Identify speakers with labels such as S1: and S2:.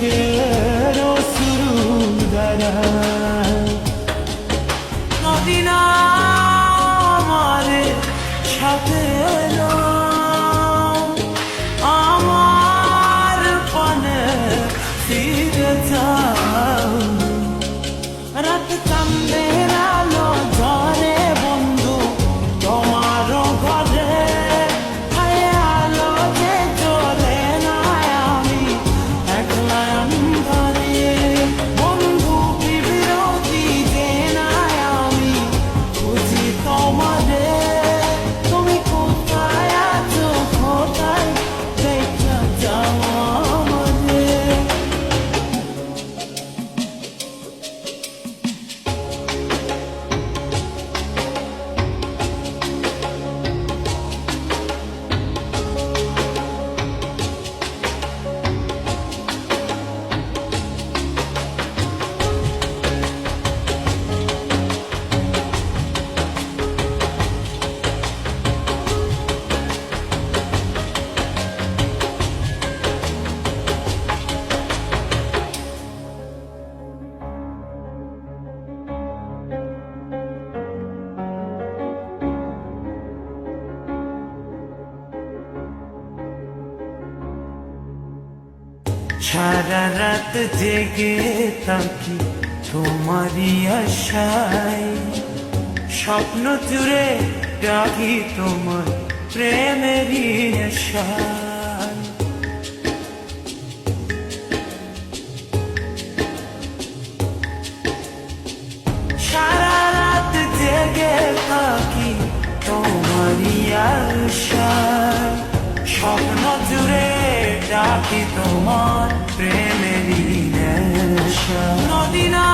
S1: চোখের অশ্রু দ্বারা নদী না আমার সাথে এলো, আমার পানে ফিরে যাও। রাত চাঁদের আলো ঝরে বন্ধু তোমারও ঘরে, হায় আলো যে জ্বলে না আমি একলা অন্ধকারে। বন্ধু বিরতি যে না আমি খুঁজি তোমারে, তুমি কোথায় আছো কোথায় দেখা যাও আমারে। সারা রাত জেগে থাকি তোমারই আশায়, স্বপ্ন জুড়ে ডাকি তোমার প্রেমেরই আশায়। সারা রাত জেগে থাকি তোমারই আশায়, স্বপ্ন জুড়ে ডাকি তোমার প্রেমেরই নেশা। নদী না